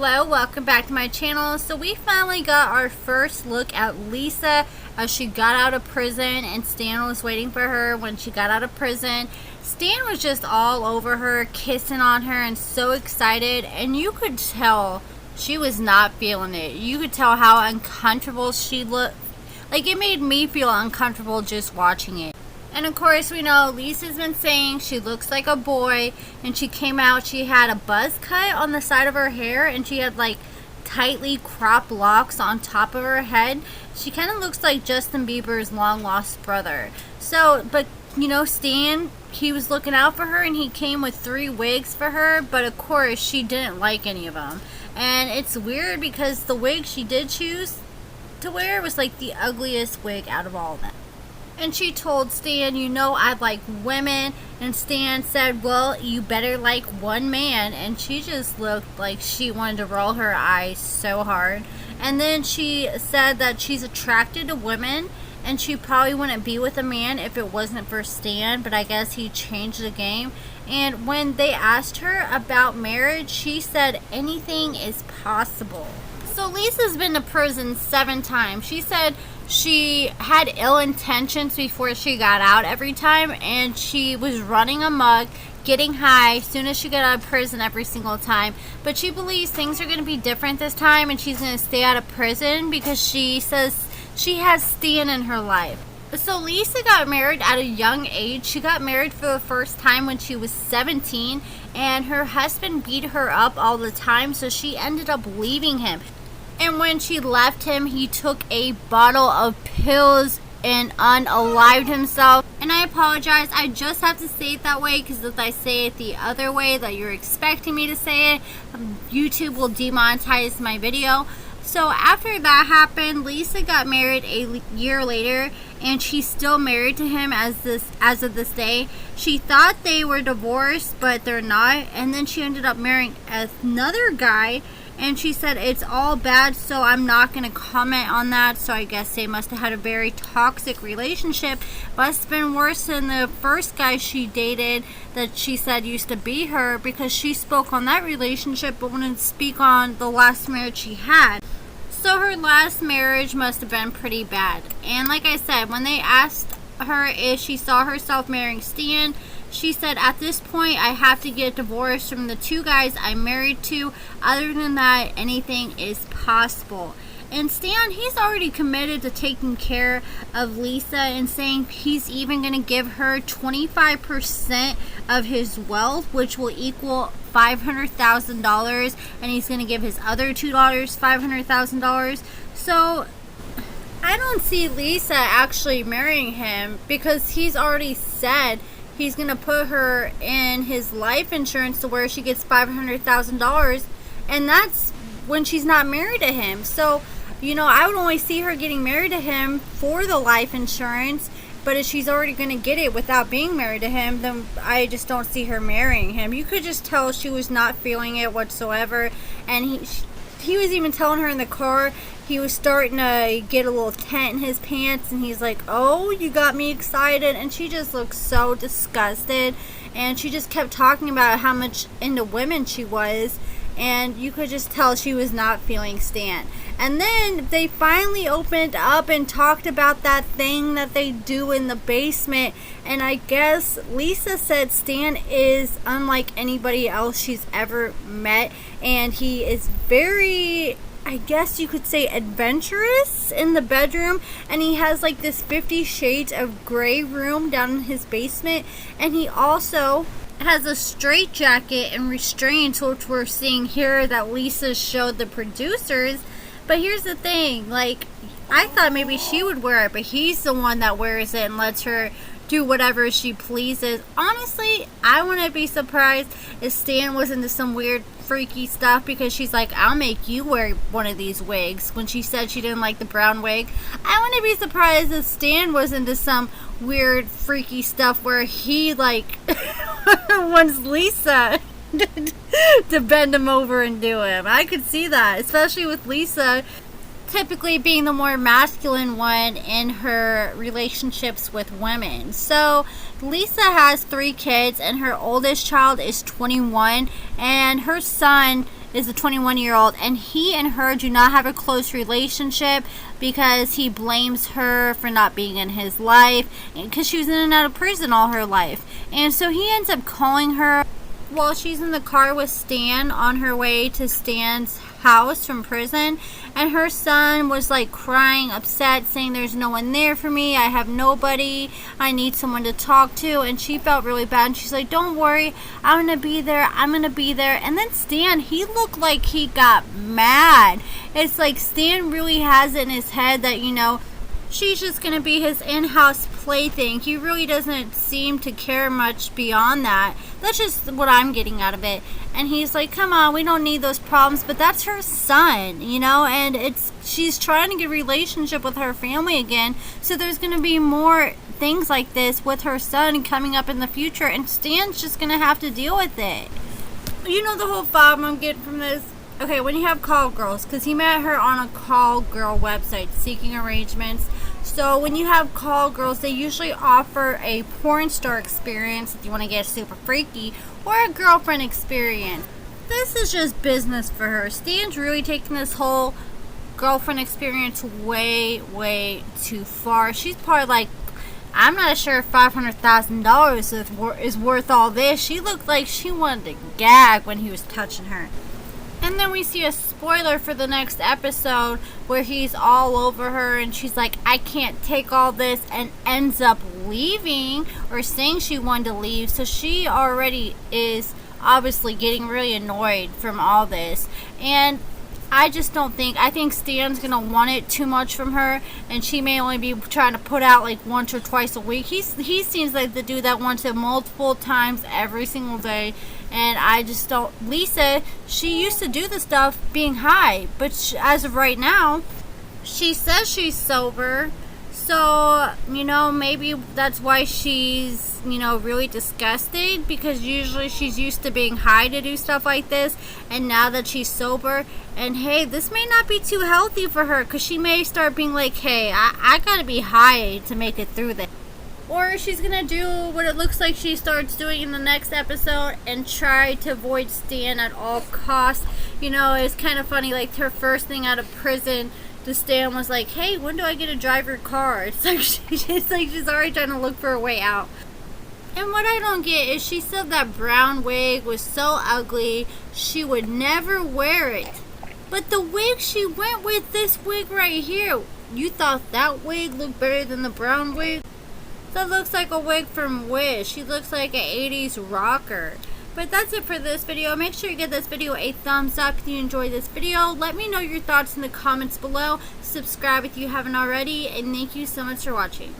Hello, welcome back to my channel. So we finally got our first look at Lisa as she got out of prison, and Stan was waiting for her when she got out of prison. Stan was just all over her, kissing on her and so excited, and you could tell she was not feeling it. You could tell how uncomfortable she looked. Like, it made me feel uncomfortable just watching it. And of course, we know Lisa's been saying she looks like a boy, and she came out, she had a buzz cut on the side of her hair, and she had like tightly cropped locks on top of her head. She kind of looks like Justin Bieber's long lost brother. So, but you know, Stan, he was looking out for her, and he came with 3 wigs for her, but of course she didn't like any of them. And it's weird because the wig she did choose to wear was like the ugliest wig out of all of them. And she told Stan, you know, I like women. And Stan said, well, you better like one man. And she just looked like she wanted to roll her eyes so hard. And then she said that she's attracted to women, and she probably wouldn't be with a man if it wasn't for Stan. But I guess he changed the game. And when they asked her about marriage, she said anything is possible. So Lisa's been to prison 7 times. She said she had ill intentions before she got out every time, and she was running amok, getting high as soon as she got out of prison every single time. But she believes things are going to be different this time, and she's going to stay out of prison because she says she has Stan in her life. So Lisa got married at a young age. She got married for the first time when she was 17, and her husband beat her up all the time, so she ended up leaving him. And when she left him, he took a bottle of pills and unalived himself. And I apologize, I just have to say it that way, because if I say it the other way that you're expecting me to say it, YouTube will demonetize my video. So after that happened, Lisa got married a year later, and she's still married to him as of this day. She thought they were divorced, but they're not. And then she ended up marrying another guy, and she said it's all bad, so I'm not going to comment on that. So I guess they must have had a very toxic relationship. But it's been worse than the first guy she dated that she said used to be her, because she spoke on that relationship but wouldn't speak on the last marriage she had. So her last marriage must have been pretty bad. And like I said, when they asked her if she saw herself marrying Stan, she said, at this point, I have to get divorced from the 2 guys I'm married to. Other than that, anything is possible. And Stan, he's already committed to taking care of Lisa, and saying he's even going to give her 25% of his wealth, which will equal $500,000. And he's going to give his other 2 daughters $500,000. So I don't see Lisa actually marrying him, because he's already said he's going to put her in his life insurance to where she gets $500,000, and that's when she's not married to him. So, you know, I would only see her getting married to him for the life insurance, but if she's already going to get it without being married to him, then I just don't see her marrying him. You could just tell she was not feeling it whatsoever, and he was even telling her in the car, he was starting to get a little tent in his pants, and he's like, oh, you got me excited. And she just looked so disgusted, and she just kept talking about how much into women she was, and you could just tell she was not feeling Stan. And then they finally opened up and talked about that thing that they do in the basement, and I guess Lisa said Stan is unlike anybody else she's ever met, and he is very, I guess you could say, adventurous in the bedroom. And he has like this 50 Shades of Grey room down in his basement, and he also has a straitjacket and restraints, which we're seeing here that Lisa showed the producers. But here's the thing, like, I thought maybe she would wear it, but he's the one that wears it and lets her do whatever she pleases. Honestly, I wouldn't be surprised if Stan was into some weird freaky stuff, because she's like, I'll make you wear one of these wigs. When she said she didn't like the brown wig, I wouldn't be surprised if Stan was into some weird freaky stuff where he like wants Lisa to bend him over and do him. I could see that, especially with Lisa typically being the more masculine one in her relationships with women. So Lisa has 3 kids, and her oldest child is 21, and her son is the 21-year-old, and he and her do not have a close relationship because he blames her for not being in his life because she was in and out of prison all her life. And so he ends up calling her while she's in the car with Stan on her way to Stan's house from prison, and her son was like crying, upset, saying there's no one there for me, I have nobody, I need someone to talk to. And she felt really bad, and she's like, don't worry, I'm gonna be there. And then Stan, he looked like he got mad. It's like Stan really has it in his head that, you know, she's just gonna be his in-house plaything. He really doesn't seem to care much beyond that. That's just what I'm getting out of it. And he's like, come on, we don't need those problems. But that's her son, you know, and she's trying to get a relationship with her family again. So there's gonna be more things like this with her son coming up in the future, and Stan's just gonna have to deal with it. You know the whole vibe I'm getting from this? Okay, when you have call girls, because he met her on a call girl website, Seeking Arrangements. So when you have call girls, they usually offer a porn star experience if you want to get super freaky, or a girlfriend experience. This is just business for her. Stan's really taking this whole girlfriend experience way, way too far. She's probably like, I'm not sure if $500,000 is worth all this. She looked like she wanted to gag when he was touching her. And then we see a spoiler for the next episode where he's all over her and she's like, I can't take all this, and ends up leaving or saying she wanted to leave. So she already is obviously getting really annoyed from all this. And I just don't think, I think Stan's going to want it too much from her, and she may only be trying to put out like once or twice a week. He seems like the dude that wants it multiple times every single day. And I just don't. Lisa, she used to do the stuff being high, but as of right now, she says she's sober. So, you know, maybe that's why she's, you know, really disgusted, because usually she's used to being high to do stuff like this, and now that she's sober, and hey, this may not be too healthy for her, because she may start being like, hey, I gotta be high to make it through this. Or she's gonna do what it looks like she starts doing in the next episode and try to avoid Stan at all costs. You know, it's kind of funny, like her first thing out of prison to Stan was like, hey, when do I get to drive your car? It's like she's already trying to look for a way out. And what I don't get is she said that brown wig was so ugly she would never wear it. But the wig she went with, this wig right here, you thought that wig looked better than the brown wig? That looks like a wig from Wish. She looks like an 80s rocker. But that's it for this video. Make sure you give this video a thumbs up if you enjoyed this video. Let me know your thoughts in the comments below. Subscribe if you haven't already. And thank you so much for watching.